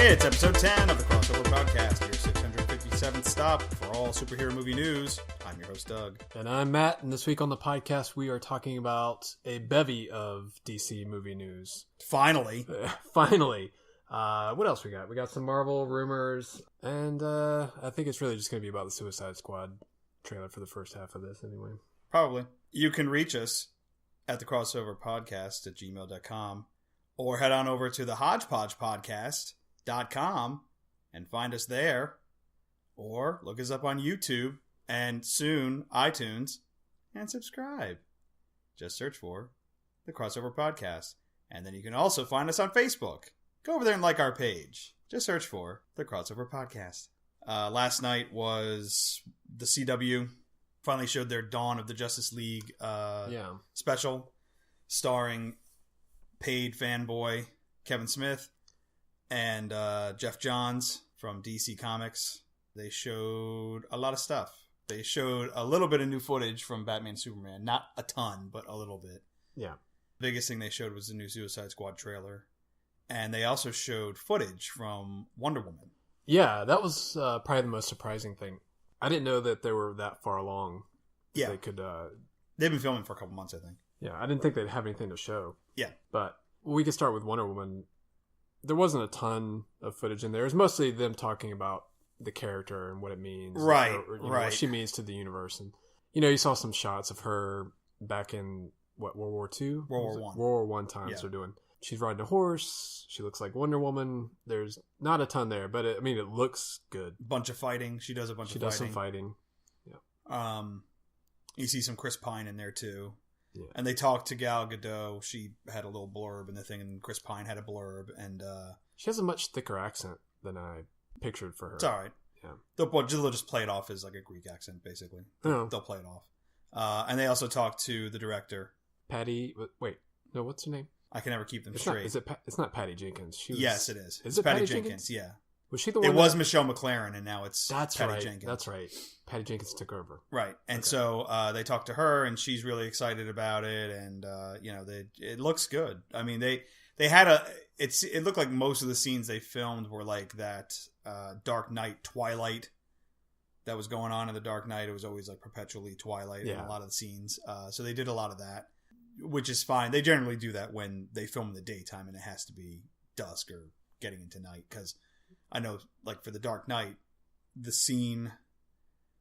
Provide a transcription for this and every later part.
It's episode 10 of the Crossover Podcast, your 657th stop for all superhero movie news. I'm your host, Doug. And I'm Matt, and this week on the podcast, we are talking about a bevy of DC movie news. Finally. Finally. What else we got? We got some Marvel rumors, and I think it's really just going to be about the Suicide Squad trailer for the first half of this anyway. Probably. You can reach us at the Crossover Podcast at gmail.com or head on over to the hodgepodgepodcast.com and find us there, or look us up on YouTube and soon iTunes and subscribe. Just search for the Crossover Podcast. And then you can also find us on Facebook. Go over there and like our page. Just search for the Crossover Podcast. Last night was the CW finally showed their Dawn of the Justice League special starring paid fanboy Kevin Smith and Jeff Johns from DC Comics. They showed a lot of stuff. They showed a little bit of new footage from Batman Superman. Not a ton, but a little bit. Yeah. The biggest thing they showed was the new Suicide Squad trailer. And they also showed footage from Wonder Woman. Yeah, that was probably the most surprising thing. I didn't know that they were that far along. Yeah. They could... They've been filming for a couple months, I think. Yeah, I didn't think they'd have anything to show. Yeah. But we could start with Wonder Woman. There wasn't a ton of footage in there. It was mostly them talking about the character and what it means. Right, or, right. What she means to the universe. And, you saw some shots of her back in, World War II? World War I. World War I times they're doing. She's riding a horse. She looks like Wonder Woman. There's not a ton there, but it looks good. Bunch of fighting. She does a bunch of fighting. She does some fighting. Yeah. You see some Chris Pine in there too. Yeah. And they talked to Gal Gadot. She had a little blurb in the thing, and Chris Pine had a blurb. And she has a much thicker accent than I pictured for her. It's all right. Yeah. They'll just play it off as like a Greek accent, basically. Oh. They'll play it off. And they also talked to the director. Patty. Wait. No, what's her name? I can never keep them it's straight. It's not Patty Jenkins. Yes, it is. Is it's it Patty Jenkins? Jenkins? Yeah. Was she the one? It was Michelle McLaren, and now it's Patty Jenkins. That's right. Patty Jenkins took over. Right, and so they talked to her, and she's really excited about it, and it looks good. I mean, they had it looked like most of the scenes they filmed were like that Dark Knight Twilight that was going on in the Dark Knight. It was always like perpetually Twilight in a lot of the scenes. So they did a lot of that, which is fine. They generally do that when they film in the daytime, and it has to be dusk or getting into night, because I know, like, for the Dark Knight, the scene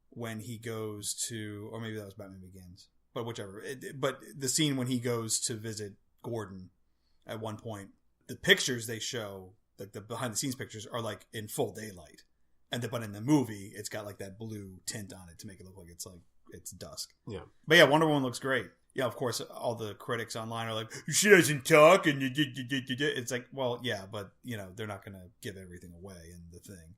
when he goes to, or maybe that was Batman Begins, but whichever. But the scene when he goes to visit Gordon at one point, the pictures they show, like the behind the scenes pictures, are like in full daylight, but in the movie, it's got like that blue tint on it to make it look like it's dusk. Yeah. But yeah, Wonder Woman looks great. Yeah, of course, all the critics online are like, she doesn't talk, and it's like, well, yeah, but, they're not going to give everything away in the thing.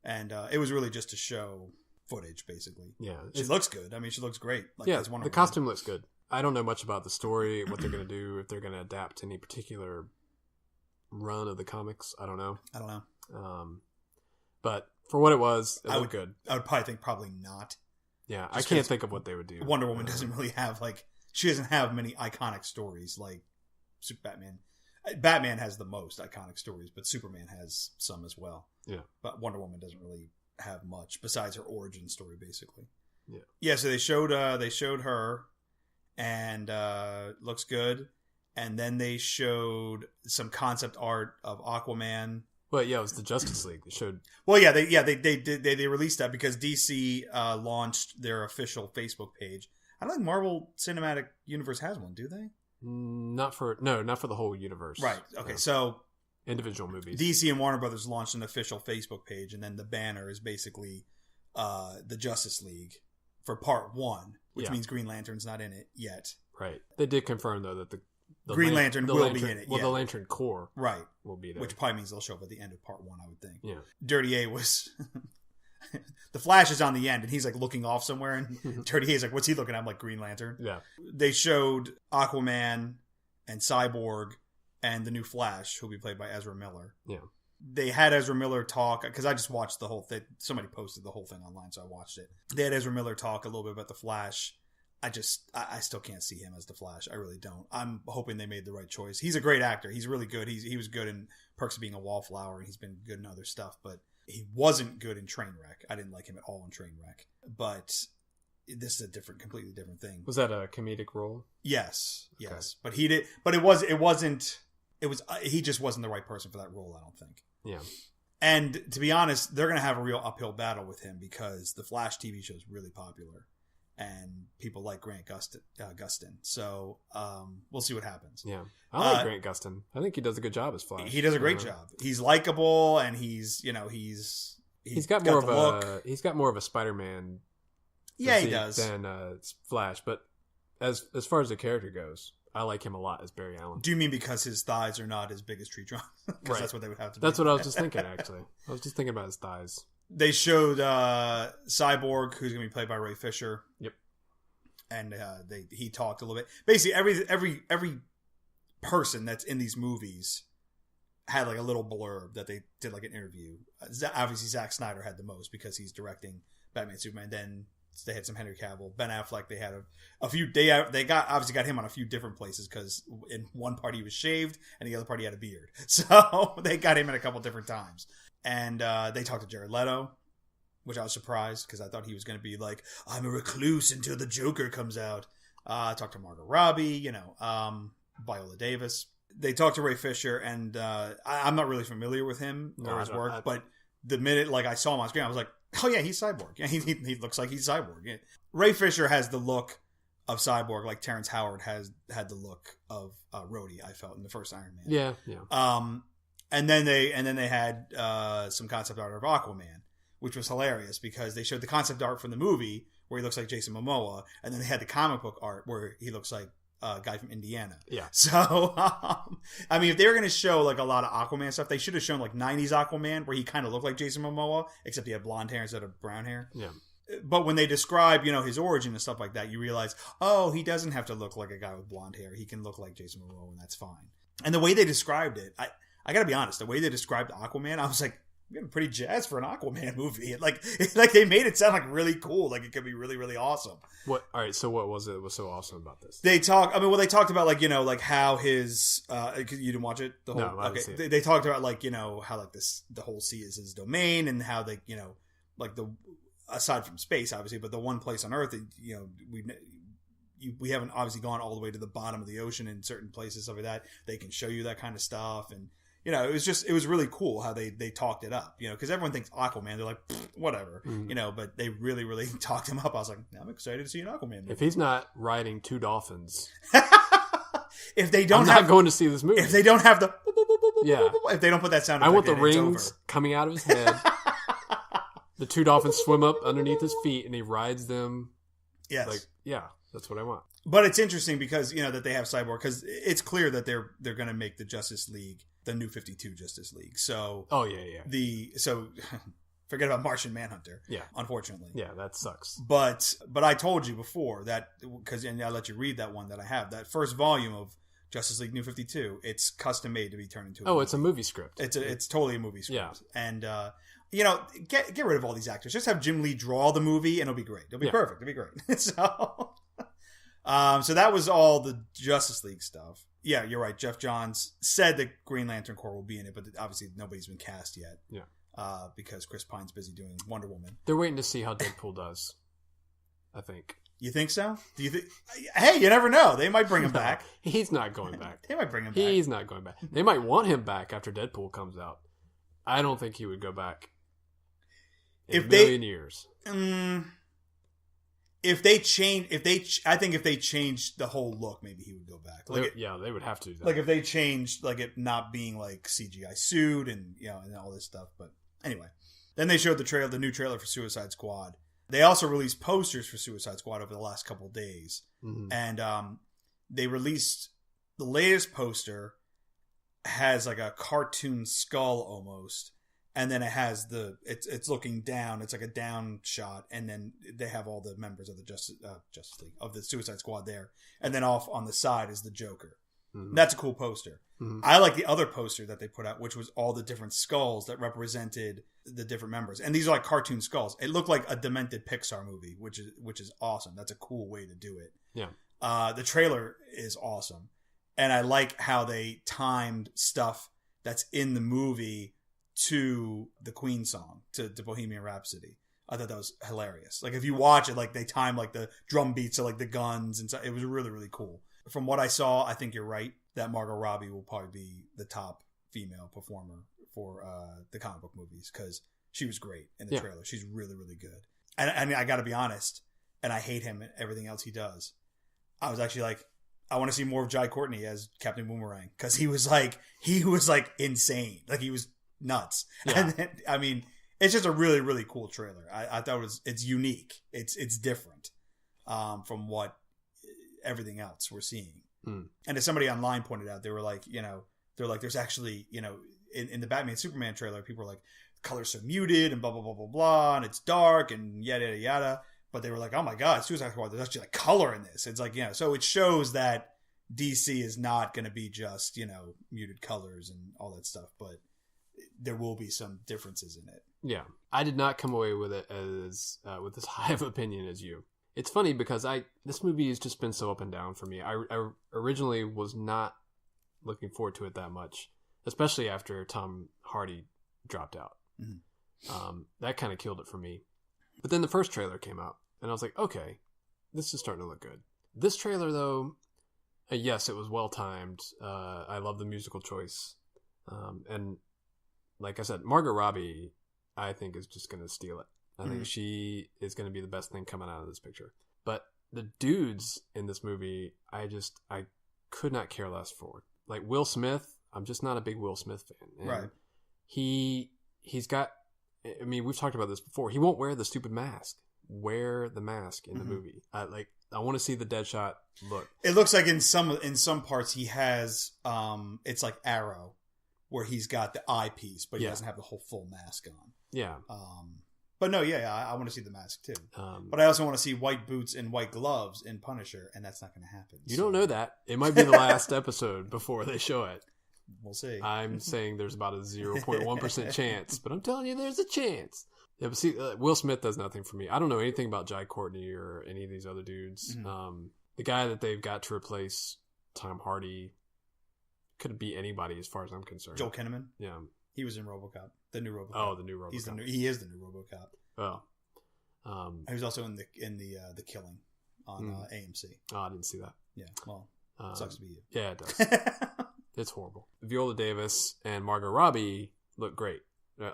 And it was really just to show footage, basically. Yeah. She looks good. I mean, she looks great. The costume looks good. I don't know much about the story, what they're going to do, if they're going to adapt any particular run of the comics. I don't know. But for what it was, it looked good. I would probably not. Yeah, I can't think of what they would do. Wonder Woman doesn't really have, she doesn't have many iconic stories like Batman. Batman has the most iconic stories, but Superman has some as well. Yeah. But Wonder Woman doesn't really have much besides her origin story, basically. Yeah. Yeah, so they showed her, and looks good. And then they showed some concept art of Aquaman. Well, yeah, it was the Justice League. They showed. Well, yeah, they released that because DC launched their official Facebook page. I don't think Marvel Cinematic Universe has one, do they? Not for the whole universe. Right. Okay. So individual movies. DC and Warner Brothers launched an official Facebook page, and then the banner is basically the Justice League for Part 1, which means Green Lantern's not in it yet. Right. They did confirm though that the Green Lantern will be in it. Well, the Lantern Corps, right, will be there, which probably means they'll show up at the end of Part 1, I would think. Yeah. Dirty A was. The Flash is on the end, and he's like looking off somewhere, and Dirty A's like, "What's he looking at?" I'm like, Green Lantern. Yeah. They showed Aquaman and Cyborg and the new Flash, who'll be played by Ezra Miller. Yeah. They had Ezra Miller talk, because I just watched the whole thing. Somebody posted the whole thing online, so I watched it. They had Ezra Miller talk a little bit about the Flash I still can't see him as the Flash. I really don't. I'm hoping they made the right choice. He's a great actor. He's really good. He was good in Perks of Being a Wallflower, and he's been good in other stuff, but he wasn't good in Trainwreck. I didn't like him at all in Trainwreck. But this is a completely different thing. Was that a comedic role? Yes. Okay. But he just wasn't the right person for that role, I don't think. Yeah. And to be honest, they're going to have a real uphill battle with him because the Flash TV show is really popular. And people like Grant Gustin. So we'll see what happens. Yeah. I like Grant Gustin. I think he does a good job as Flash. He does a great job. He's likable, and he's got more of a SpiderMan. Yeah, he does. Than Flash, but as far as the character goes, I like him a lot as Barry Allen. Do you mean because his thighs are not as big as tree trunks? Because right. That's what they would have to be. That's what I was just thinking, actually. I was just thinking about his thighs. They showed Cyborg, who's going to be played by Ray Fisher. Yep. And he talked a little bit. Basically, every person that's in these movies had like a little blurb that they did like an interview. Obviously, Zack Snyder had the most because he's directing Batman, Superman. Then they had some Henry Cavill, Ben Affleck. They had a few. They obviously got him on a few different places because in one part he was shaved and the other part he had a beard. So they got him in a couple different times. And they talked to Jared Leto, which I was surprised because I thought he was going to be like, I'm a recluse until the Joker comes out. I talked to Margot Robbie, Viola Davis. They talked to Ray Fisher, and I'm not really familiar with him or his work, but the minute I saw him on screen, I was like, oh yeah, he's Cyborg. Yeah, he looks like he's Cyborg. Yeah. Ray Fisher has the look of Cyborg like Terrence Howard had the look of Rhodey, I felt, in the first Iron Man. Yeah. And then they had some concept art of Aquaman, which was hilarious because they showed the concept art from the movie where he looks like Jason Momoa, and then they had the comic book art where he looks like a guy from Indiana. Yeah. So, if they were going to show a lot of Aquaman stuff, they should have shown 90s Aquaman where he kind of looked like Jason Momoa, except he had blonde hair instead of brown hair. Yeah. But when they describe, his origin and stuff like that, you realize, oh, he doesn't have to look like a guy with blonde hair. He can look like Jason Momoa, and that's fine. And the way they described it, I gotta be honest, the way they described Aquaman, I was like, I'm getting pretty jazzed for an Aquaman movie. Like they made it sound really cool, it could be really, really awesome. What? All right, so what was it that was so awesome about this? They talked about how his you didn't watch it? The whole, no, I didn't see it. They talked about how the whole sea is his domain, and how they aside from space obviously, but the one place on Earth we haven't obviously gone all the way to the bottom of the ocean in certain places, stuff like that. They can show you that kind of stuff, and it was really cool how they talked it up, because everyone thinks Aquaman, they're like, whatever, but they really, really talked him up. I was like, I'm excited to see an Aquaman movie. If he's not riding two dolphins, if they don't, I'm not going to see this movie. If they don't have the, yeah, if they don't put that sound, I want the rings coming out of his head. The two dolphins swim up underneath his feet, and he rides them. Yes, that's what I want. But it's interesting because that they have Cyborg, because it's clear that they're going to make the Justice League the New 52 Justice League. So forget about Martian Manhunter. Yeah, unfortunately. Yeah, that sucks. But I told you before that and I let you read that one that I have, that first volume of Justice League New 52. It's custom made to be turned into. It's a movie script. It's totally a movie script. Yeah, and get rid of all these actors. Just have Jim Lee draw the movie, and it'll be great. It'll be perfect. It'll be great. So that was all the Justice League stuff. Yeah, you're right. Jeff Johns said that Green Lantern Corps will be in it, but obviously nobody's been cast yet. Yeah. Because Chris Pine's busy doing Wonder Woman. They're waiting to see how Deadpool does, I think. You think so? Do you think? Hey, you never know. They might bring him back. He's not going back. They might bring him back. He's not going back. They might want him back after Deadpool comes out. I don't think he would go back in a million years. If they changed the whole look, maybe he would go back. They would have to do that. If they changed, it not being CGI suit and and all this stuff. But anyway, then they showed the new trailer for Suicide Squad. They also released posters for Suicide Squad over the last couple of days, and they released the latest poster has a cartoon skull almost. And then it has it's looking down. It's like a down shot, and then they have all the members of the Justice League, of the Suicide Squad there, and then off on the side is the Joker. Mm-hmm. That's a cool poster. Mm-hmm. I like the other poster that they put out, which was all the different skulls that represented the different members. And these are like cartoon skulls. It looked like a demented Pixar movie, which is awesome. That's a cool way to do it. Yeah. The trailer is awesome. And I like how they timed stuff that's in the movie to the Queen song, to Bohemian Rhapsody. I thought that was hilarious. Like if you watch it, like they time like the drum beats to like the guns and stuff. It was really, really cool. From what I saw, I think you're right that Margot Robbie will probably be the top female performer for the comic book movies because she was great in the trailer. She's really, really good. And I got to be honest, and I hate him and everything else he does. I was actually like, I want to see more of Jai Courtney as Captain Boomerang because he was like insane. Like he was nuts. Yeah. And then, I mean, it's just a really, really cool trailer. I thought it's unique. It's different from what everything else we're seeing. And as somebody online pointed out, they were like, there's actually, in the Batman Superman trailer, people were like, colors so muted and blah, blah, blah, blah, blah, and it's dark and yada, yada, yada. But they were like, oh my God, Suicide Squad, there's actually like color in this. It's like, so it shows that DC is not going to be just, muted colors and all that stuff, but there will be some differences in it. Yeah. I did not come away with it as, with as high of opinion as you. It's funny because this movie has just been so up and down for me. I originally was not looking forward to it that much, especially after Tom Hardy dropped out. Mm-hmm. That kind of killed it for me. But then the first trailer came out, and I was like, okay, this is starting to look good. This trailer, though, yes, it was well-timed. I love the musical choice. And like I said, Margot Robbie, I think, is just going to steal it. I think she is going to be the best thing coming out of this picture. But the dudes in this movie, I could not care less for. Like Will Smith, I'm just not a big Will Smith fan. And right. He's got, I mean, we've talked about this before. He won't wear the stupid mask. Wear the mask in the movie. I want to see the Deadshot look. It looks like in some parts he has, it's like Arrow, where he's got the eyepiece, but he doesn't have the whole full mask on. Yeah. But no, I want to see the mask too. But I also want to see white boots and white gloves in Punisher, and that's not going to happen. You don't know that. It might be the last episode before they show it. We'll see. I'm saying there's about a 0.1% chance, but I'm telling you there's a chance. Yeah, but see, Will Smith does nothing for me. I don't know anything about Jai Courtney or any of these other dudes. Mm-hmm. The guy that they've got to replace Tom Hardy could be anybody as far as I'm concerned. Joel Kinnaman? Yeah. He was in RoboCop, the new RoboCop. Oh, the new RoboCop. He is the new RoboCop. Oh, he was also in the Killing on AMC. Oh, I didn't see that. Yeah, well, sucks to be you. Yeah, it does. It's horrible. Viola Davis and Margot Robbie look great.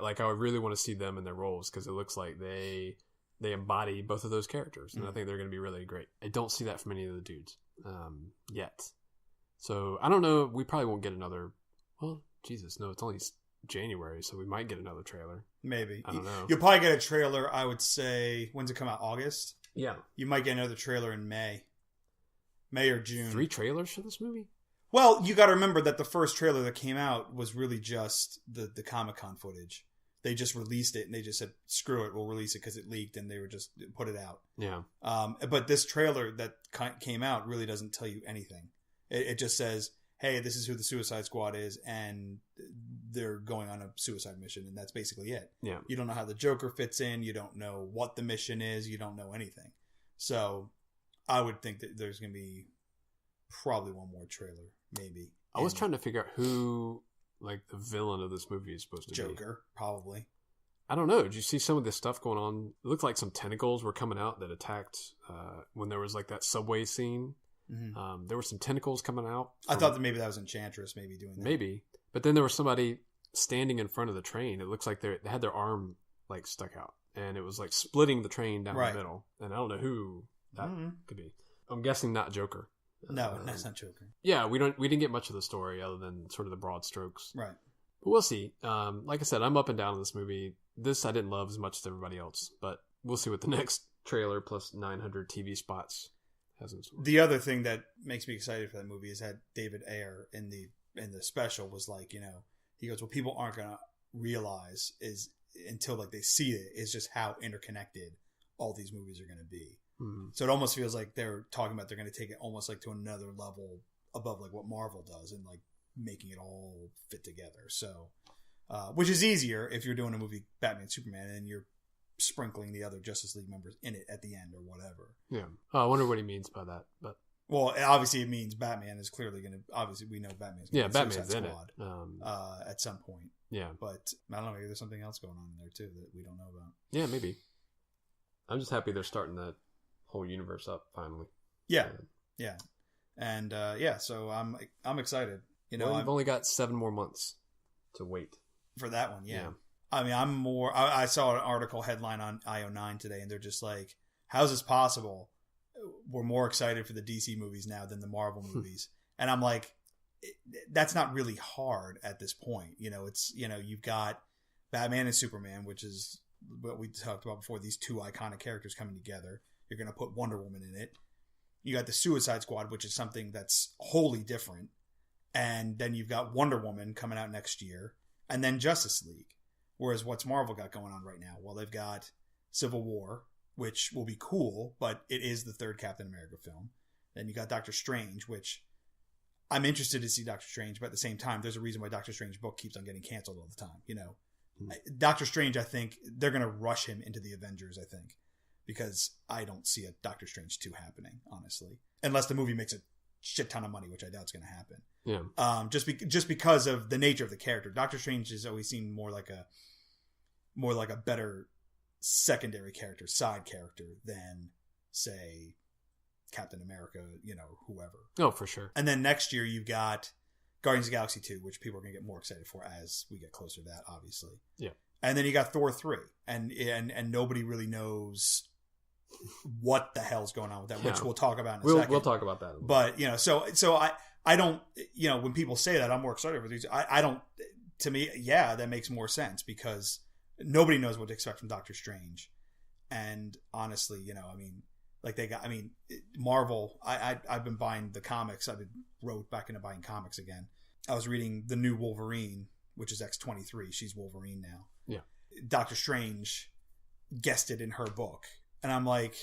Like I really want to see them in their roles because it looks like they embody both of those characters, and I think they're going to be really great. I don't see that from any of the dudes yet. So I don't know. We probably won't get another. Well, Jesus, no, it's only January, so we might get another trailer. Maybe. I don't know. You'll probably get a trailer, I would say. When's it come out? August? Yeah. You might get another trailer in May or June. 3 trailers for this movie? Well, you got to remember that the first trailer that came out was really just the Comic-Con footage. They just released it, and they just said, screw it, we'll release it because it leaked, and they were just put it out. Yeah. But this trailer that came out really doesn't tell you anything. It just says, hey, this is who the Suicide Squad is, and they're going on a suicide mission, and that's basically it. Yeah. You don't know how the Joker fits in. You don't know what the mission is. You don't know anything. So I would think that there's going to be probably one more trailer, maybe. I was trying to figure out who, like, the villain of this movie is supposed to be. Joker, probably. I don't know. Did you see some of this stuff going on? It looked like some tentacles were coming out that attacked when there was, like, that subway scene. Mm-hmm. There were some tentacles coming out. I thought that maybe that was Enchantress maybe doing that. Maybe. But then there was somebody standing in front of the train. It looks like they had their arm, like, stuck out. And it was, like, splitting the train down the middle. And I don't know who that could be. I'm guessing not Joker. No, that's not Joker. Yeah, we didn't get much of the story other than sort of the broad strokes. Right. But we'll see. Like I said, I'm up and down on this movie. This I didn't love as much as everybody else. But we'll see what the next trailer plus 900 TV spots has in store. The other thing that makes me excited for that movie is that David Ayer in the special was like, he goes, what people aren't going to realize is until like they see it is just how interconnected all these movies are going to be. Mm-hmm. So it almost feels like they're talking about they're going to take it almost like to another level above like what Marvel does and like making it all fit together. So, which is easier if you're doing a movie Batman Superman and you're sprinkling the other Justice League members in it at the end or whatever. Yeah. I wonder what he means by that, but. Well, obviously it means Batman is clearly going to. Obviously, we know Batman's going to Batman's in Squad, it at some point. Yeah, but I don't know. Maybe there's something else going on in there too that we don't know about. Yeah, maybe. I'm just happy they're starting that whole universe up finally. Yeah, yeah, and so I'm excited. You know, we've only got 7 more months to wait for that one. Yeah. I mean, I'm more. I saw an article headline on IO9 today, and they're just like, "How's this possible? We're more excited for the DC movies now than the Marvel movies." And I'm like, that's not really hard at this point. You know, it's, you know, you've got Batman and Superman, which is what we talked about before, these two iconic characters coming together. You're going to put Wonder Woman in it. You got the Suicide Squad, which is something that's wholly different. And then you've got Wonder Woman coming out next year, and then Justice League. Whereas what's Marvel got going on right now? Well, they've got Civil War, which will be cool, but it is the third Captain America film. Then you got Doctor Strange, which I'm interested to see Doctor Strange, but at the same time, there's a reason why Doctor Strange's book keeps on getting canceled all the time. You know, Doctor Strange, I think they're going to rush him into the Avengers, I think, because I don't see a Doctor Strange 2 happening, honestly, unless the movie makes a shit ton of money, which I doubt is going to happen. Yeah. Just because of the nature of the character. Doctor Strange has always seemed more like a better secondary character, side character than, say, Captain America, you know, whoever. Oh, for sure. And then next year you've got Guardians of the Galaxy 2, which people are going to get more excited for as we get closer to that, obviously. Yeah. And then you got Thor 3, and nobody really knows what the hell's going on with that, which we'll talk about in a second. We'll talk about that. But, you know, so I don't, you know, when people say that, I'm more excited for these. I don't, to me, yeah, that makes more sense because nobody knows what to expect from Doctor Strange. And honestly, you know, I mean, like Marvel, I've been buying the comics. I've been wrote back into buying comics again. I was reading the new Wolverine, which is X-23. She's Wolverine now. Yeah. Doctor Strange guessed it in her book. And I'm like,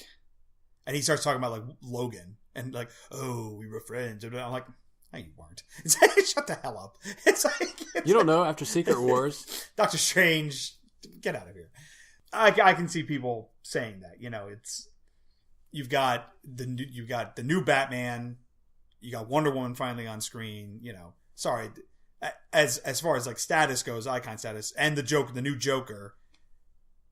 and he starts talking about like Logan and like, oh, we were friends. And I'm like, no, you weren't. It's like, shut the hell up. It's like, you don't know after Secret Wars. Doctor Strange, get out of here. I can see people saying that, you know, it's, you've got the new Batman, you got Wonder Woman finally on screen, you know, sorry, as far as like status goes, icon status, and the new Joker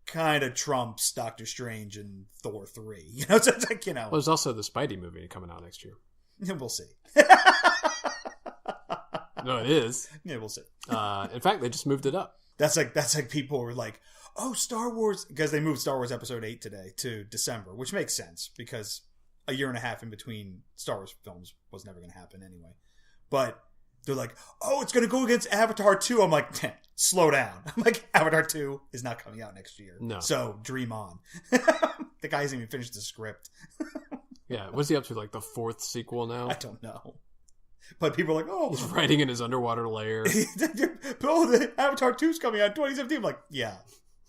kind of trumps Doctor Strange and Thor 3. You know, so it's like, you know. Well, there's also the Spidey movie coming out next year. We'll see. No, it is. Yeah, we'll see. In fact, they just moved it up. That's like people were like, oh, Star Wars, because they moved Star Wars Episode 8 today to December, which makes sense because a year and a half in between Star Wars films was never going to happen anyway. But they're like, oh, it's going to go against Avatar 2. I'm like, slow down. I'm like, Avatar 2 is not coming out next year. No. So dream on. The guy hasn't even finished the script. Yeah. What's he up to? Like the 4th sequel now? I don't know. But people are like, oh. He's writing in his underwater lair. Oh, the Avatar 2 is coming out in 2017. I'm like, yeah.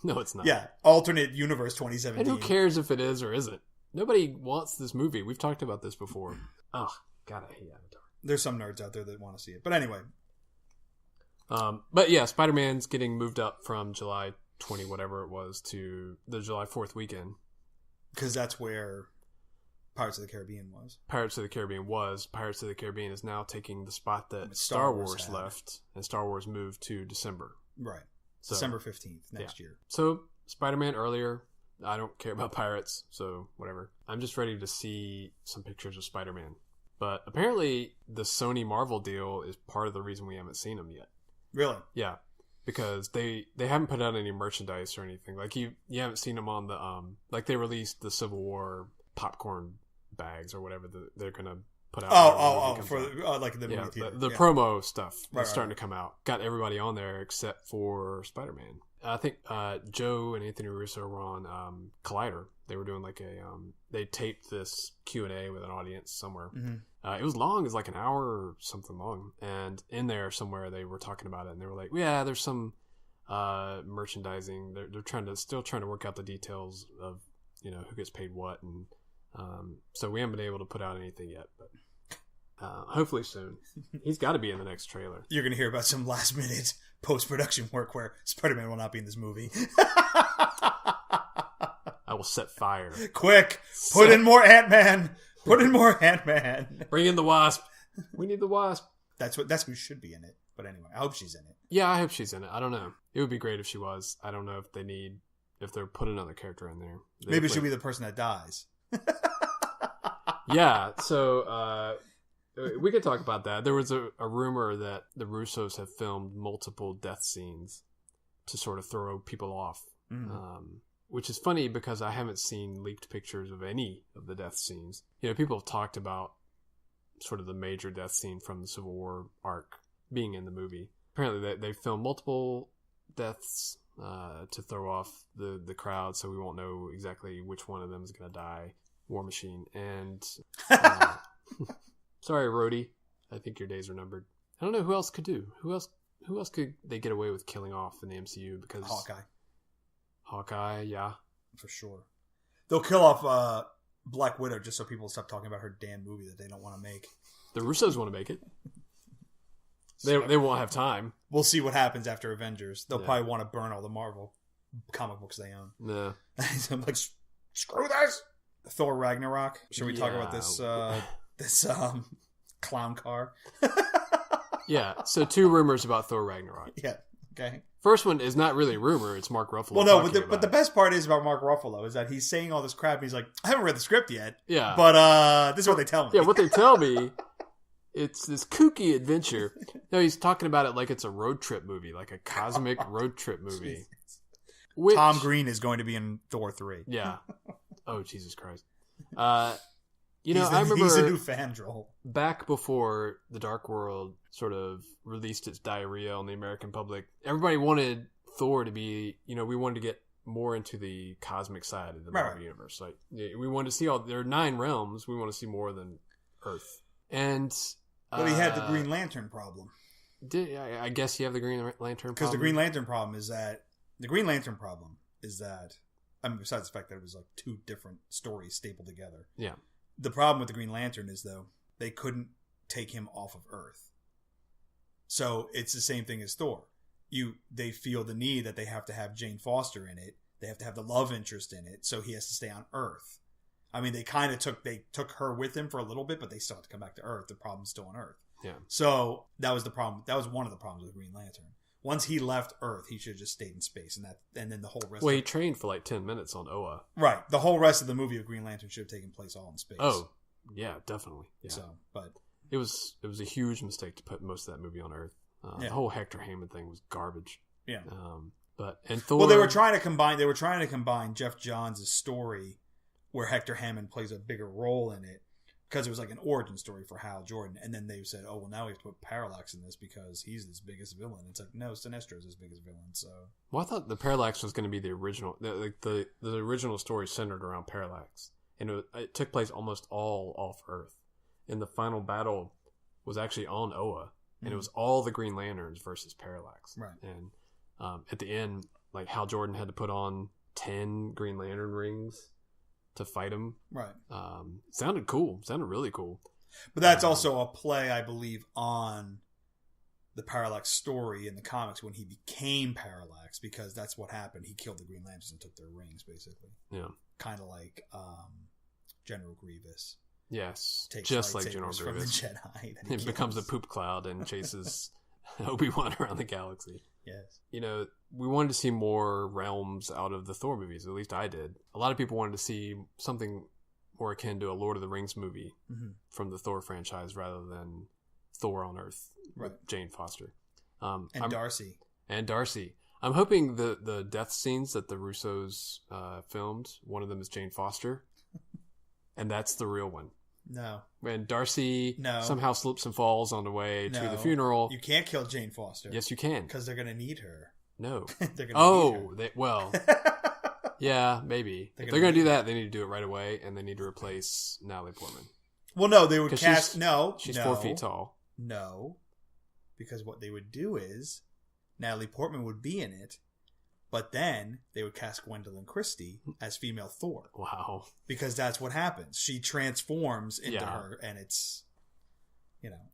No, it's not. Yeah. Alternate universe 2017. And who cares if it is or isn't? Nobody wants this movie. We've talked about this before. Oh, God, I hate Avatar. There's some nerds out there that want to see it. But anyway. But yeah, Spider-Man's getting moved up from July 20, whatever it was, to the July 4th weekend. Because that's where Pirates of the Caribbean was. Pirates of the Caribbean is now taking the spot that Star Wars left, and Star Wars moved to December. Right. So, December 15th next year. So, Spider-Man earlier. I don't care about pirates, so whatever. I'm just ready to see some pictures of Spider-Man. But apparently, the Sony Marvel deal is part of the reason we haven't seen them yet. Really? Yeah. Because they haven't put out any merchandise or anything. Like, you haven't seen them on the, like, they released the Civil War popcorn bags or whatever they're going to put out. For like the movie theater. The promo stuff that's starting to come out. Got everybody on there except for Spider-Man. I think Joe and Anthony Russo were on Collider. They were doing like they taped this Q&A with an audience somewhere. Mm-hmm. It was long. It was like an hour or something long. And in there somewhere they were talking about it. And they were like, yeah, there's some merchandising. They're still trying to work out the details of, you know, who gets paid what. And so we haven't been able to put out anything yet. But Hopefully soon. He's got to be in the next trailer. You're going to hear about some last-minute post-production work where Spider-Man will not be in this movie. I will set fire. Quick! Put in more Ant-Man! Put in more Ant-Man! Bring in the Wasp! We need the Wasp. That's who should be in it. But anyway, I hope she's in it. Yeah, I hope she's in it. I don't know. It would be great if she was. I don't know if they're put another character in there. Maybe she'll be the person that dies. Yeah, so we could talk about that. There was a rumor that the Russos have filmed multiple death scenes to sort of throw people off. Which is funny because I haven't seen leaked pictures of any of the death scenes. People have talked about sort of the major death scene from the Civil War arc being in the movie. Apparently they filmed multiple deaths to throw off the crowd, so we won't know exactly which one of them is going to die. War Machine. And sorry, Rhodey. I think your days are numbered. I don't know who else could do. Who else could they get away with killing off in the MCU? Because Hawkeye, yeah. For sure. They'll kill off Black Widow just so people stop talking about her damn movie that they don't want to make. The Russos want to make it. They won't have time. We'll see what happens after Avengers. They'll probably want to burn all the Marvel comic books they own. Yeah. I'm like, screw this! Thor Ragnarok. Should we talk about this clown car? Yeah, so 2 rumors about Thor Ragnarok. Yeah, okay. First one is not really a rumor, it's Mark Ruffalo. Well, no, but the best part is about Mark Ruffalo is that he's saying all this crap and he's like, I haven't read the script yet. Yeah. But this is what they tell me. Yeah, what they tell me, it's this kooky adventure. No, he's talking about it like it's a road trip movie, like a cosmic road trip movie. Which, Tom Green is going to be in Thor 3. Yeah. Oh, Jesus Christ. I remember he's a new Fandral. Back before The Dark World sort of released its diarrhea on the American public, everybody wanted Thor to be, we wanted to get more into the cosmic side of the Marvel universe. Like, we wanted to see there are 9 realms. We want to see more than Earth. And but he had the Green Lantern problem. I guess you have the Green Lantern problem. Because the Green Lantern problem is that besides the fact that it was like 2 different stories stapled together. Yeah. The problem with the Green Lantern is, though, they couldn't take him off of Earth. So it's the same thing as Thor. They feel the need that they have to have Jane Foster in it. They have to have the love interest in it. So he has to stay on Earth. I mean, they took her with him for a little bit, but they still have to come back to Earth. The problem's still on Earth. Yeah. So that was the problem. That was one of the problems with Green Lantern. Once he left Earth, he should have just stayed in space, and then the whole rest. Well, he trained for like 10 minutes on Oa. Right. The whole rest of the movie of Green Lantern should have taken place all in space. Oh, yeah, definitely. Yeah. So, but it was a huge mistake to put most of that movie on Earth. The whole Hector Hammond thing was garbage. Yeah. And Thor. Well, they were trying to combine Jeff Johns' story, where Hector Hammond plays a bigger role in it, because it was like an origin story for Hal Jordan, and then they said, "Oh, well, now we have to put Parallax in this because he's his biggest villain." It's like, no, Sinestro's his biggest villain. So, well, I thought the Parallax was going to be the original. The original story centered around Parallax, and it took place almost all off Earth. And the final battle was actually on Oa, and it was all the Green Lanterns versus Parallax. Right. And at the end, like Hal Jordan had to put on 10 Green Lantern rings to fight him. Right. Sounded cool. Sounded really cool. But that's also a play, I believe, on the Parallax story in the comics when he became Parallax, because that's what happened. He killed the Green Lanterns and took their rings, basically. Yeah. Kind of like General Grievous. Yes. Just like General Grievous. From the Jedi. It becomes a poop cloud and chases Obi-Wan around the galaxy. Yes. We wanted to see more realms out of the Thor movies. At least I did. A lot of people wanted to see something more akin to a Lord of the Rings movie from the Thor franchise rather than Thor on Earth with Jane Foster. Darcy. And Darcy. I'm hoping the death scenes that the Russos filmed, one of them is Jane Foster, and that's the real one. No. And Darcy somehow slips and falls on the way to the funeral. You can't kill Jane Foster. Yes, you can. Because they're going to need her. No. They're going to need her. Well, yeah, maybe. If they're going to do that, they need to do it right away, and they need to replace Natalie Portman. Well, no, they would cast... She's 4 feet tall. No. Because what they would do is Natalie Portman would be in it, but then they would cast Gwendolyn Christie as female Thor. Wow. Because that's what happens. She transforms into her, and it's...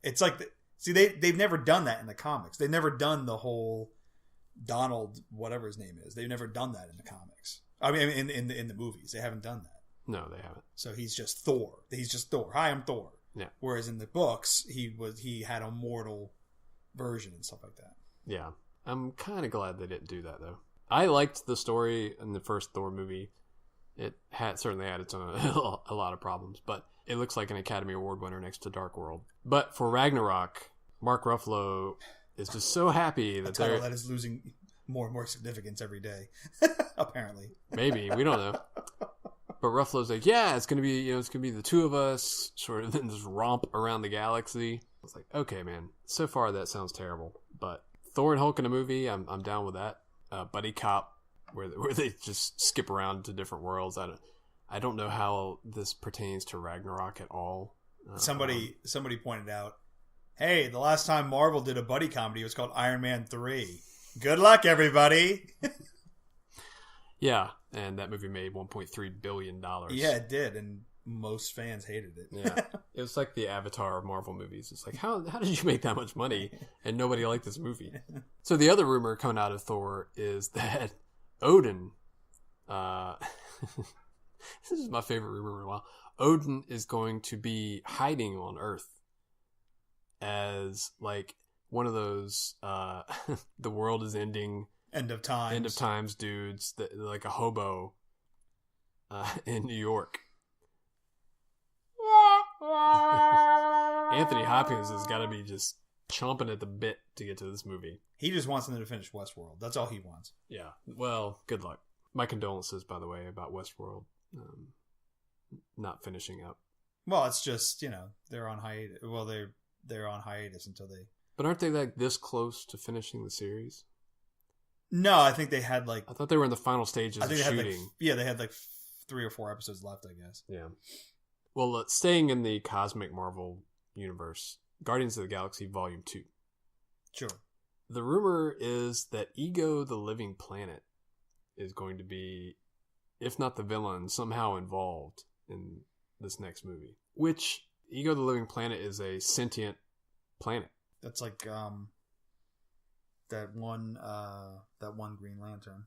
It's like they've never done that in the comics. They've never done the whole Donald whatever his name is. They've never done that in the comics. I mean, in the movies, they haven't done that. No, they haven't. So he's just Thor. Hi, I'm Thor. Yeah. Whereas in the books, he had a mortal version and stuff like that. Yeah. I'm kind of glad they didn't do that, though. I liked the story in the first Thor movie. It certainly had its own a lot of problems, but it looks like an Academy Award winner next to Dark World. But for Ragnarok, Mark Ruffalo is just so happy that that is losing more and more significance every day. Apparently, maybe we don't know. But Ruffalo's like, yeah, it's gonna be the two of us sort of in this romp around the galaxy. I was like, okay, man. So far, that sounds terrible. But Thor and Hulk in a movie, I'm down with that. Buddy cop, where they just skip around to different worlds. I don't know how this pertains to Ragnarok at all. Somebody pointed out, hey, the last time Marvel did a buddy comedy was called Iron Man 3. Good luck, everybody. Yeah, and that movie made $1.3 billion. Yeah, it did, and most fans hated it. Yeah, it was like the Avatar of Marvel movies. It's like, how did you make that much money and nobody liked this movie? So the other rumor coming out of Thor is that Odin, this is my favorite rumor in a while, Odin is going to be hiding on Earth as like one of those the world is ending, end of times dudes, like a hobo in New York. Anthony Hopkins has got to be just chomping at the bit to get to this movie. He just wants them to finish Westworld. That's all he wants. Yeah. Well, good luck. My condolences, by the way, about Westworld not finishing up. Well, it's just, they're on hiatus. Well, they're on hiatus until they... But aren't they like this close to finishing the series? No, I think they had like... I thought they were in the final stages of shooting. They had like 3 or 4 episodes left, I guess. Yeah. Well, staying in the cosmic Marvel universe, Guardians of the Galaxy Volume 2. Sure. The rumor is that Ego the Living Planet is going to be, if not the villain, somehow involved in this next movie. Which, Ego the Living Planet is a sentient planet. That's like that one Green Lantern.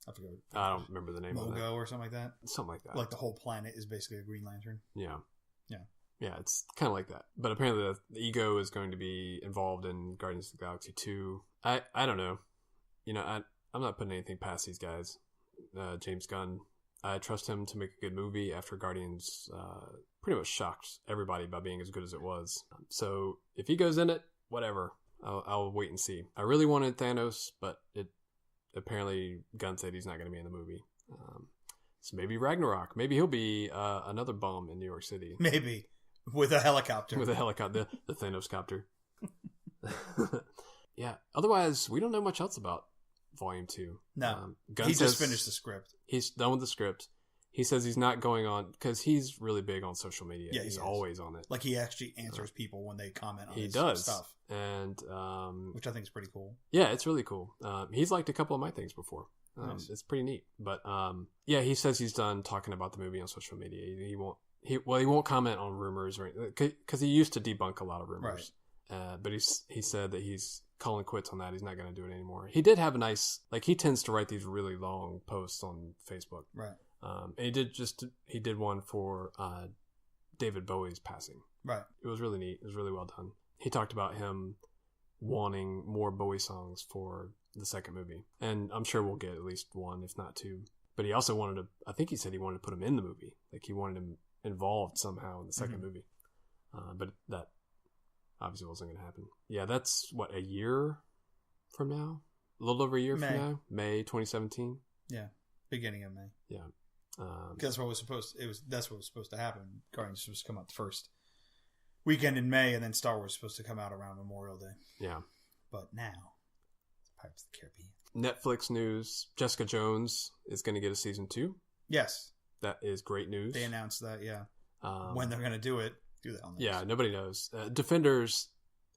I forget. I don't remember the name of that. Mogo or something like that. Something like that. Like the whole planet is basically a Green Lantern. Yeah. Yeah. Yeah, it's kind of like that. But apparently the Ego is going to be involved in Guardians of the Galaxy 2. I don't know. I'm not putting anything past these guys. James Gunn, I trust him to make a good movie after Guardians pretty much shocked everybody by being as good as it was. So if he goes in it, whatever. I'll wait and see. I really wanted Thanos, but apparently Gunn said he's not going to be in the movie. So maybe Ragnarok. Maybe he'll be another bum in New York City. Maybe. With a helicopter. With a helicopter. The Thanos copter. Yeah. Otherwise, we don't know much else about Volume 2. No. He just finished the script. He's done with the script. He says he's not going on because he's really big on social media. Yeah, he's always on it. Like he actually answers people when they comment on his stuff. And which I think is pretty cool. Yeah, it's really cool. He's liked a couple of my things before. Nice. It's pretty neat. But yeah, he says he's done talking about the movie on social media. He won't comment on rumors or anything because he used to debunk a lot of rumors. Right. But he said that he's calling quits on that. He's not going to do it anymore. He did have a nice, he tends to write these really long posts on Facebook. Right. And he did one for David Bowie's passing. Right. It was really neat. It was really well done. He talked about him wanting more Bowie songs for the second movie. And I'm sure we'll get at least one, if not two. But he also I think he said he wanted to put him in the movie. Like he wanted him involved somehow in the second movie. But that obviously wasn't going to happen. Yeah, that's a year from now? A little over a year from now? May 2017? Yeah. Beginning of May. Yeah. That's what was supposed to happen. Guardians was supposed to come out the first weekend in May, and then Star Wars was supposed to come out around Memorial Day. Yeah. But now, Pirates of the Caribbean. Netflix news, Jessica Jones is going to get a season 2. Yes. That is great news. They announced that, yeah. When they're going to do that on this. Yeah, nobody knows. Defenders,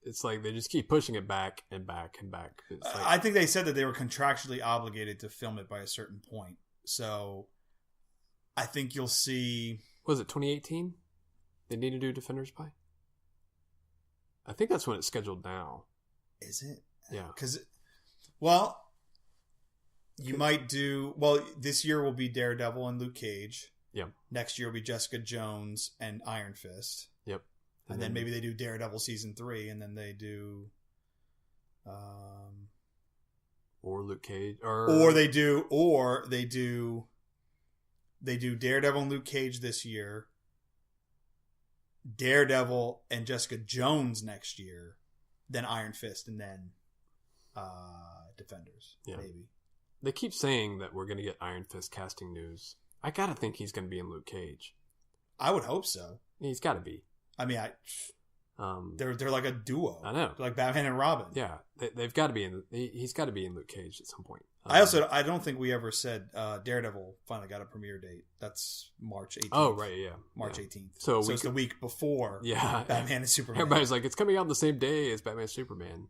it's like they just keep pushing it back and back and back. I think they said that they were contractually obligated to film it by a certain point. So I think you'll see... Was it 2018? They need to do Defenders by? I think that's when it's scheduled now. Is it? Yeah. Because, well, you might do... Well, this year will be Daredevil and Luke Cage. Yep. Next year will be Jessica Jones and Iron Fist. Yep. And then maybe they do Daredevil season 3, and then they do... or Luke Cage. Or they do Daredevil and Luke Cage this year, Daredevil and Jessica Jones next year, then Iron Fist, and then Defenders. Yeah. Maybe. They keep saying that we're going to get Iron Fist casting news. I gotta think he's going to be in Luke Cage. I would hope so. He's got to be. I mean, they're like a duo. I know, they're like Batman and Robin. Yeah, they've got to be in. He's got to be in Luke Cage at some point. I don't think we ever said Daredevil finally got a premiere date. That's March 18th. Oh right, yeah, March 18th. So it's the week before. Yeah, Batman and Superman. Everybody's like, it's coming out the same day as Batman and Superman,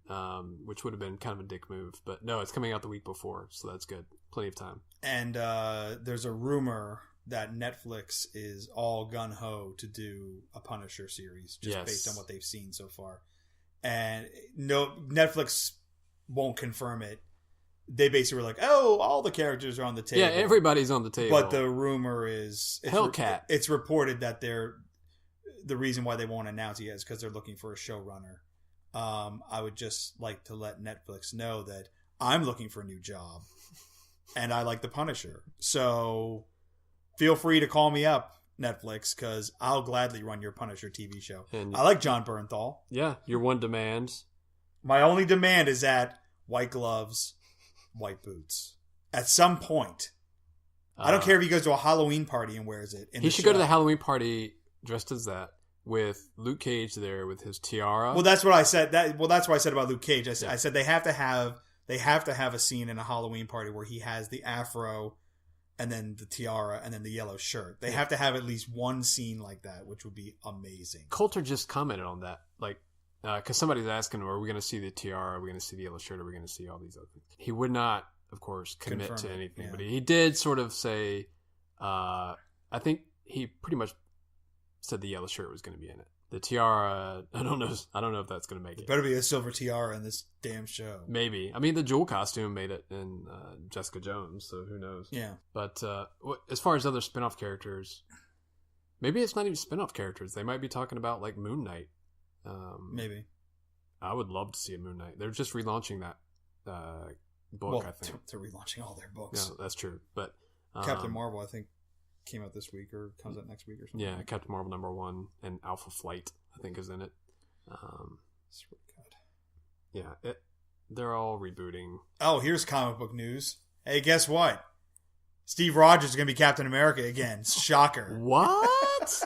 which would have been kind of a dick move, but no, it's coming out the week before, so that's good. Plenty of time. And there's a rumor that Netflix is all gung-ho to do a Punisher series just based on what they've seen so far. And no, Netflix won't confirm it. They basically were like, oh, all the characters are on the table. Yeah, everybody's on the table. But the rumor is... Hellcat. It's reported that the reason why they won't announce it yet is because they're looking for a showrunner. I would just like to let Netflix know that I'm looking for a new job. And I like the Punisher. So... feel free to call me up, Netflix, because I'll gladly run your Punisher TV show. And I like Jon Bernthal. Yeah, your one demand. My only demand is that white gloves, white boots. At some point. I don't care if he goes to a Halloween party and wears it. He should go to the Halloween party dressed as that, with Luke Cage there with his tiara. Well, that's what I said. That's what I said about Luke Cage. I said they have to have a scene in a Halloween party where he has the afro and then the tiara, and then the yellow shirt. They have to have at least one scene like that, which would be amazing. Coulter just commented on that, like, because somebody's asking him, are we going to see the tiara? Are we going to see the yellow shirt? Are we going to see all these other things? He would not, of course, commit to anything, but he did sort of say, I think he pretty much said the yellow shirt was going to be in it. The tiara, I don't know if that's going to make it. Better be a silver tiara in this damn show. Maybe. I mean, the jewel costume made it in Jessica Jones, so who knows? Yeah. But as far as other spin-off characters, maybe it's not even spin-off characters. They might be talking about, like, Moon Knight. Maybe. I would love to see a Moon Knight. They're just relaunching that book, I think. They're relaunching all their books. No, that's true. But Captain Marvel, I think, came out this week or comes out next week or something. Yeah, Captain Marvel #1 and Alpha Flight, I think, is in it. That's really good. Yeah, they're all rebooting. Oh, here's comic book news. Hey, guess what? Steve Rogers is going to be Captain America again. Shocker. What?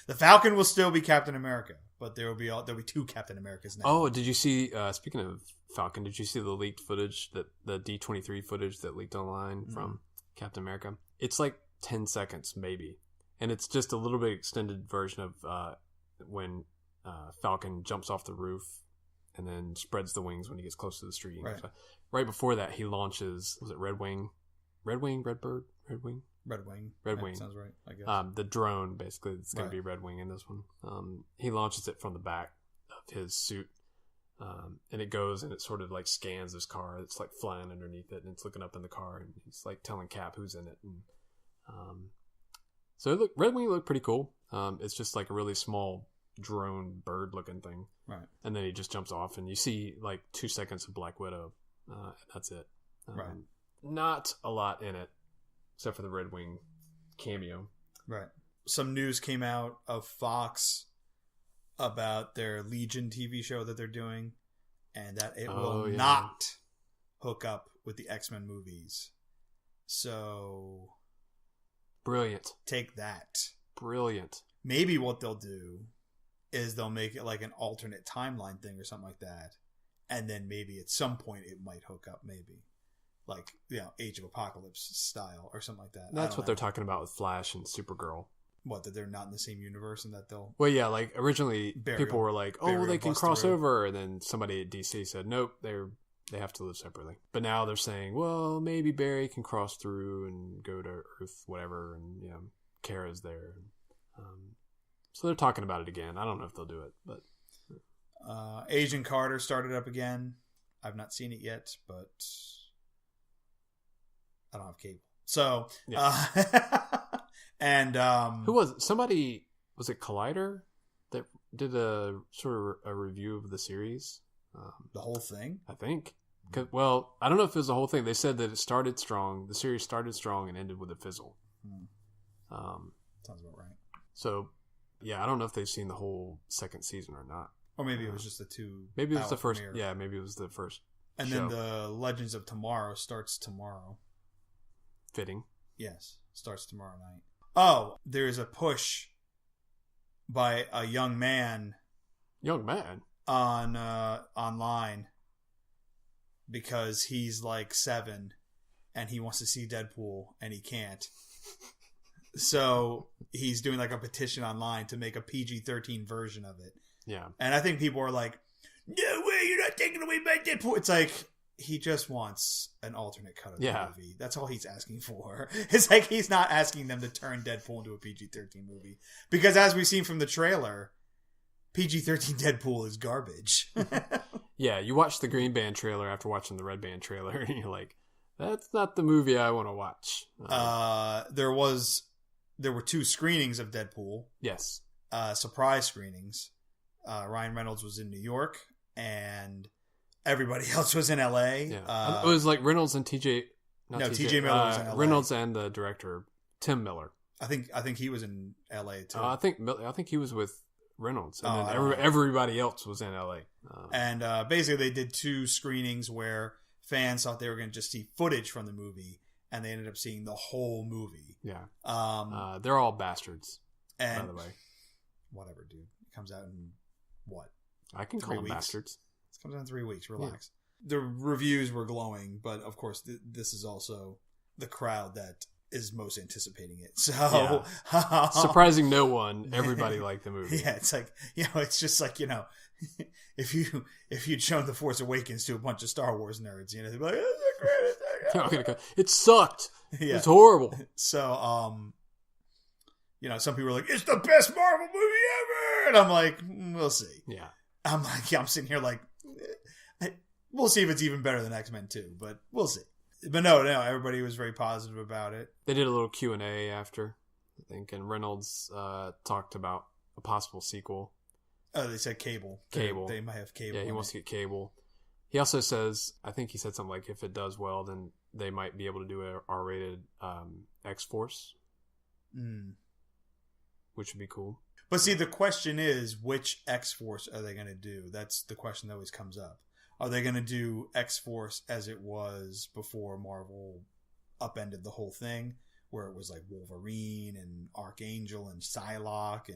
The Falcon will still be Captain America, but there'll be two Captain Americas now. Oh, did you see? Speaking of Falcon, did you see the leaked footage, the D23 footage that leaked online from Captain America? It's like 10 seconds, maybe. And it's just a little bit extended version of when Falcon jumps off the roof and then spreads the wings when he gets close to the street. Right. So, right before that, he launches, was it Red Wing? Red Wing? Red Bird? Red Wing? Red Wing. Red Wing. Sounds right, I guess. The drone, basically, it's going to be Red Wing in this one. He launches it from the back of his suit. And it goes and it sort of like scans this car. It's like flying underneath it and it's looking up in the car and he's like telling Cap who's in it. And so Red Wing looked pretty cool. It's just like a really small drone bird looking thing. Right. And then he just jumps off and you see like 2 seconds of Black Widow. That's it. Right. Not a lot in it except for the Red Wing cameo. Right. Some news came out of Fox about their Legion TV show that they're doing, and that it will not hook up with the X-Men movies. So... brilliant. Take that. Brilliant. Maybe what they'll do is they'll make it like an alternate timeline thing or something like that, and then maybe at some point it might hook up, maybe. Like, Age of Apocalypse style or something like that. That's what they're talking about with Flash and Supergirl. What, that they're not in the same universe and that they'll... Well, yeah, like originally people were like, oh, they can cross over. And then somebody at DC said, nope, they have to live separately. But now they're saying, well, maybe Barry can cross through and go to Earth, whatever. And, Kara's there. So they're talking about it again. I don't know if they'll do it, but Agent Carter started up again. I've not seen it yet, but I don't have cable. So, yeah. And who was it? Somebody, was it Collider that did a sort of a review of the series? The whole thing, I think. Well, I don't know if it was the whole thing. They said that it started strong. The series started strong and ended with a fizzle. Sounds about right. So, yeah, I don't know if they've seen the whole second season or not. Or maybe it was just the two. Maybe it was the first. Premiere. Yeah, maybe it was the first. And show. then the Legends of Tomorrow starts tomorrow. Fitting. Yes, starts tomorrow night. Oh, there is a push by a young man. Young man? On online, because he's like 7 and he wants to see Deadpool and he can't. So he's doing like a petition online to make a PG-13 version of it. Yeah. And I think people are like, no way, you're not taking away my Deadpool. It's like, he just wants an alternate cut of the movie. That's all he's asking for. It's like he's not asking them to turn Deadpool into a PG-13 movie. Because as we've seen from the trailer, PG-13 Deadpool is garbage. Yeah, you watch the Green Band trailer after watching the Red Band trailer, and you're like, that's not the movie I want to watch. There were 2 screenings of Deadpool. Yes. Surprise screenings. Ryan Reynolds was in New York, and everybody else was in LA. Yeah. It was like Reynolds and TJ Miller was in LA. Reynolds and the director, Tim Miller. I think he was in LA too. I think he was with Reynolds, and then everybody else was in LA. And basically, they did 2 screenings where fans thought they were going to just see footage from the movie, and they ended up seeing the whole movie. Yeah. They're all bastards, and by the way. Whatever, dude. It comes out in what? I can call them bastards. It comes out in 3 weeks. Relax. Yeah. The reviews were glowing, but of course, this is also the crowd that is most anticipating it. So, surprising no one, everybody liked the movie. Yeah, it's like, it's just like, if you'd shown The Force Awakens to a bunch of Star Wars nerds, they'd be like, oh, great. It sucked. Yeah. It's horrible. So, some people are like, it's the best Marvel movie ever, and I'm like, we'll see. Yeah. I'm like, I'm sitting here like, we'll see if it's even better than X-Men 2, but we'll see. But no, everybody was very positive about it. They did a little Q&A after, I think, and Reynolds talked about a possible sequel. Oh, they said Cable. They might have Cable. Yeah, he wants to get Cable. He also says, I think he said something like, if it does well, then they might be able to do a R-rated X-Force, which would be cool. But see, the question is, which X-Force are they going to do? That's the question that always comes up. Are they going to do X-Force as it was before Marvel upended the whole thing, where it was like Wolverine and Archangel and Psylocke,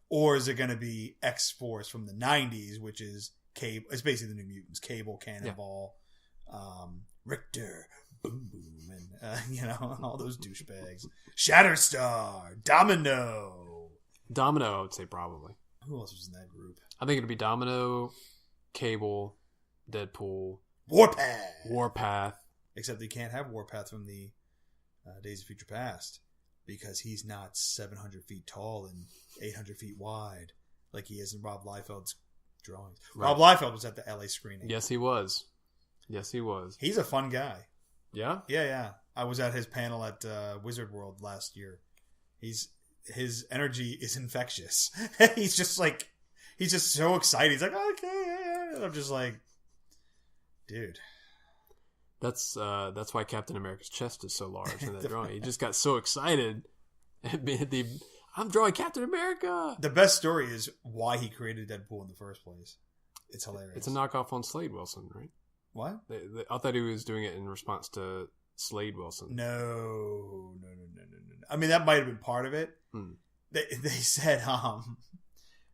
or is it going to be X-Force from the 90s, which is Cable? It's basically the New Mutants: Cable, Cannonball, Richter, Boom Boom, and all those douchebags. Shatterstar, Domino, I would say probably. Who else was in that group? I think it'd be Domino, Cable, Deadpool, Warpath. Except they can't have Warpath from the Days of Future Past because he's not 700 feet tall and 800 feet wide like he is in Rob Liefeld's drawings. Right. Rob Liefeld was at the LA screening. Yes, he was. He's a fun guy. Yeah? Yeah. I was at his panel at Wizard World last year. His energy is infectious. He's just so excited. He's like, okay. And I'm just like, dude. That's why Captain America's chest is so large in that drawing. He just got so excited. I'm drawing Captain America. The best story is why he created Deadpool in the first place. It's hilarious. It's a knockoff on Slade Wilson, right? What? I thought he was doing it in response to Slade Wilson. No. I mean, that might have been part of it. They said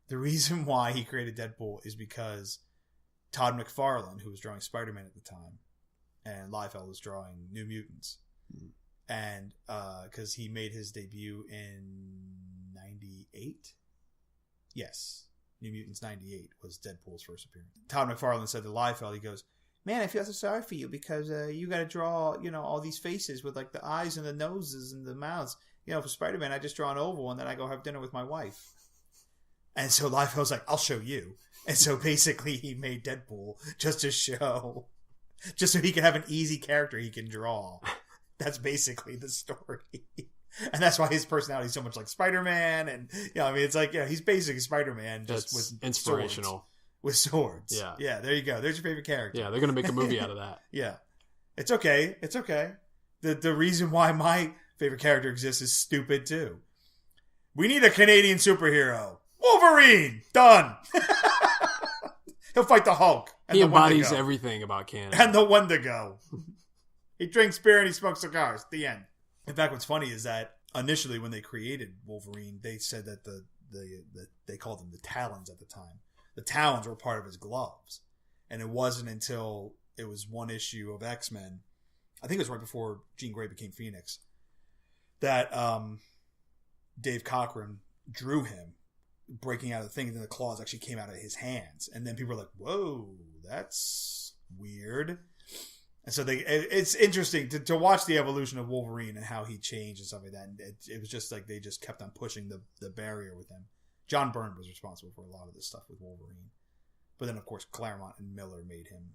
the reason why he created Deadpool is because Todd McFarlane, who was drawing SpiderMan at the time, and Liefeld was drawing New Mutants. And because he made his debut in 98? Yes. New Mutants 98 was Deadpool's first appearance. Todd McFarlane said to Liefeld, he goes, man, I feel so sorry for you because you got to draw, all these faces with like the eyes and the noses and the mouths. For Spider-Man, I just draw an oval and then I go have dinner with my wife. And so Liefeld's like, I'll show you. And so basically he made Deadpool just to show, just so he can have an easy character he can draw. That's basically the story. And that's why his personality is so much like Spider-Man. And, I mean, it's like, he's basically Spider-Man just with inspirational. Swords. With swords. Yeah. Yeah, there you go. There's your favorite character. Yeah, they're going to make a movie out of that. Yeah. It's okay. It's okay. The reason why my favorite character exists is stupid, too. We need a Canadian superhero. Wolverine! Done! He'll fight the Hulk. And he embodies everything about Canada. And the Wendigo. He drinks beer and he smokes cigars. The end. In fact, what's funny is that initially when they created Wolverine, they said that they called them the Talons at the time. The Talons were part of his gloves. And it wasn't until it was one issue of X-Men, I think it was right before Jean Grey became Phoenix, that Dave Cockrum drew him breaking out of the thing, and then the claws actually came out of his hands. And then people were like, whoa, that's weird. And so it's interesting to watch the evolution of Wolverine and how he changed and stuff like that. And it was just like they just kept on pushing the barrier with him. John Byrne was responsible for a lot of this stuff with Wolverine. But then, of course, Claremont and Miller made him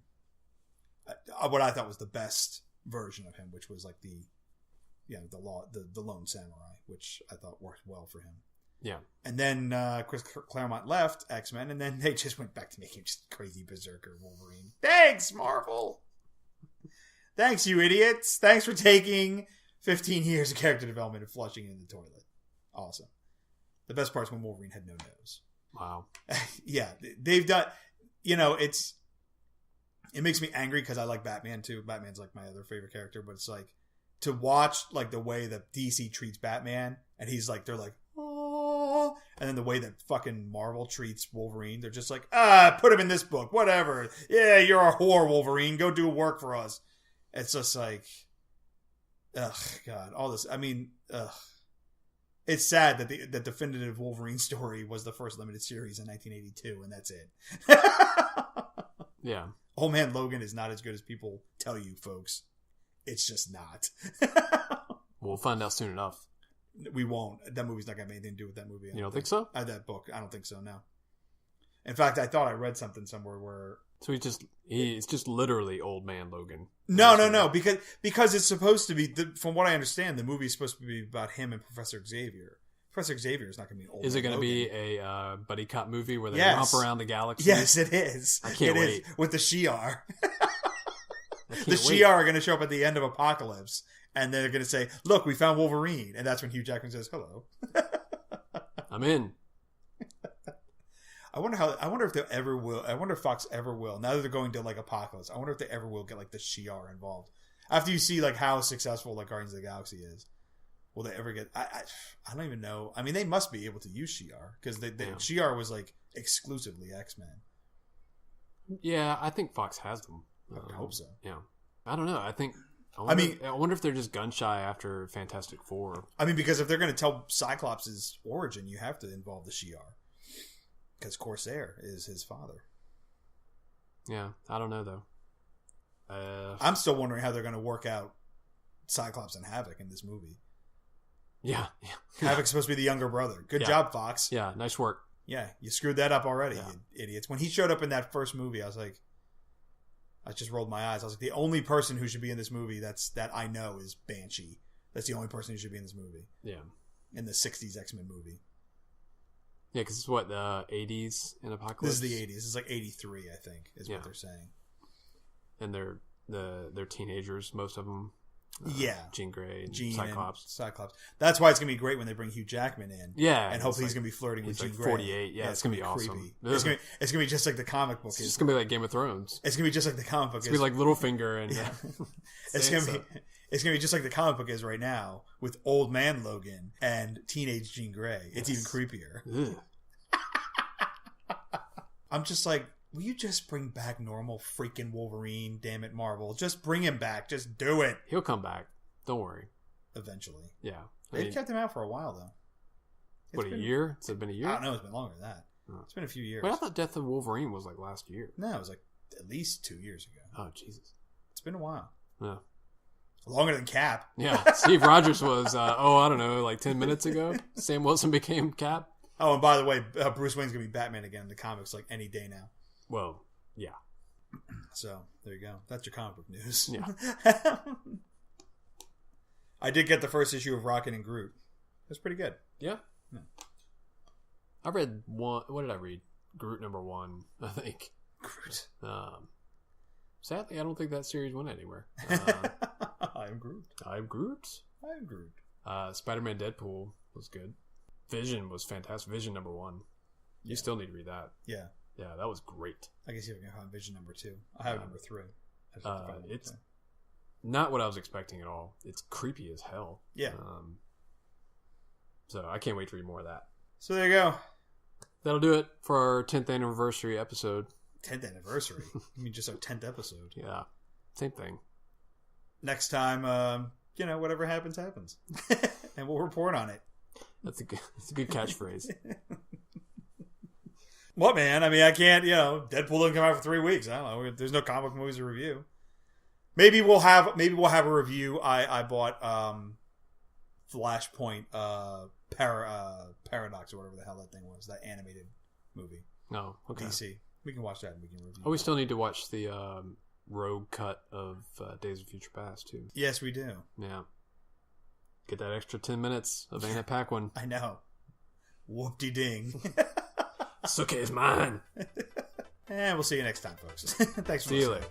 what I thought was the best version of him, which was like the lone samurai, which I thought worked well for him. Yeah. And then Chris Claremont left X-Men, and then they just went back to making just crazy berserker Wolverine. Thanks, Marvel! Thanks, you idiots! Thanks for taking 15 years of character development and flushing it in the toilet. Awesome. The best part is when Wolverine had no nose. Wow. Yeah, they've done... It makes me angry because I like Batman, too. Batman's like my other favorite character, but it's like... To watch like the way that DC treats Batman, and they're like, oh, and then the way that fucking Marvel treats Wolverine, they're just like, put him in this book, whatever. Yeah, you're a whore, Wolverine. Go do work for us. It's just like, ugh, God, all this. I mean, ugh. It's sad that the definitive Wolverine story was the first limited series in 1982, and that's it. Yeah. Old Man Logan is not as good as people tell you, folks. It's just not. We'll find out soon enough. We won't. That movie's not going to have anything to do with that movie. You don't think so? That book. I don't think so, no. In fact, I thought I read something somewhere where... So he's just literally Old Man Logan. No. Because it's supposed to be, from what I understand, the movie is supposed to be about him and Professor Xavier. Professor Xavier is not going to be old. Is it going to be a buddy cop movie where they romp around the galaxy? Yes, it is. I can't wait. With the Shi'ar. The Shi'ar are going to show up at the end of Apocalypse, and they're going to say, look, we found Wolverine. And that's when Hugh Jackman says, hello. I'm in. I wonder if they ever will. I wonder if Fox ever will. Now that they're going to like Apocalypse, I wonder if they ever will get like the Shi'ar involved. After you see like how successful like Guardians of the Galaxy is, will they ever get? I don't even know. I mean, they must be able to use Shi'ar because Shi'ar was like exclusively X-Men. Yeah, I think Fox has them. I hope so. Yeah, I don't know. I wonder if they're just gun shy after Fantastic Four. I mean, because if they're going to tell Cyclops' origin, you have to involve the Shi'ar. Because Corsair is his father. Yeah, I don't know though. I'm still wondering how they're going to work out Cyclops and Havoc in this movie. Yeah. Havoc's supposed to be the younger brother. Good job, Fox. Yeah, nice work. Yeah, you screwed that up already, you idiots. When he showed up in that first movie, I just rolled my eyes. I was like, the only person who should be in this movie that I know is Banshee. That's the only person who should be in this movie. Yeah. In the 60s X-Men movie. Yeah, because it's what, the 80s in Apocalypse? This is the 80s. It's like 83, I think, is what they're saying. And they're teenagers, most of them. Jean Grey and Cyclops. That's why it's going to be great when they bring Hugh Jackman in. Yeah. And hopefully he's going to be flirting with Jean Grey. 48. Yeah, it's going to be awesome. It's going to be just like the comic book. It's just going to be like Game of Thrones. It's going to be just like the comic book. It's going to be like Littlefinger. And It's going to be just like the comic book is right now with Old Man Logan and teenage Jean Grey. It's even creepier. I'm just like, will you just bring back normal freaking Wolverine? Damn it, Marvel. Just bring him back. Just do it. He'll come back. Don't worry. Eventually. Yeah. They've kept him out for a while, though. A year? Has it been a year? I don't know. It's been longer than that. Oh. It's been a few years. But I thought Death of Wolverine was like last year. No, it was like at least 2 years ago. Oh, Jesus. It's been a while. Yeah. Longer than Cap. Yeah. Steve Rogers was, I don't know, like 10 minutes ago. Sam Wilson became Cap. Oh, and by the way, Bruce Wayne's gonna be Batman again in the comics like any day now. Well, yeah. So there you go. That's your comic book news. Yeah. I did get the first issue of Rocket and Groot. It's pretty good. Yeah. I read one. What did I read? Groot #1, I think. Groot. Sadly, I don't think that series went anywhere. I'm Groot. I'm Groot. I'm Groot. Spider-Man Deadpool was good. Vision was fantastic. Vision #1. You still need to read that. Yeah. Yeah, that was great. I guess you can find Vision #2. I have #3. It's not what I was expecting at all. It's creepy as hell. Yeah. So I can't wait to read more of that. So there you go. That'll do it for our 10th anniversary episode. 10th anniversary? You mean just our 10th episode? Yeah. Same thing. Next time, whatever happens, happens. And we'll report on it. That's a good catchphrase. What, man? I mean, I can't, Deadpool doesn't come out for 3 weeks. I don't know. There's no comic movies to review. Maybe we'll have a review. I bought Flashpoint Paradox or whatever the hell that thing was, that animated movie. No, okay. DC. We can watch that and we can review. Oh, we still need to watch the rogue cut of Days of Future Past too. Yes, we do. Yeah. Get that extra 10 minutes of Anna Paquin. I know. Whoop-de-ding. Suke is mine. And we'll see you next time, folks. Thanks for listening. See you later.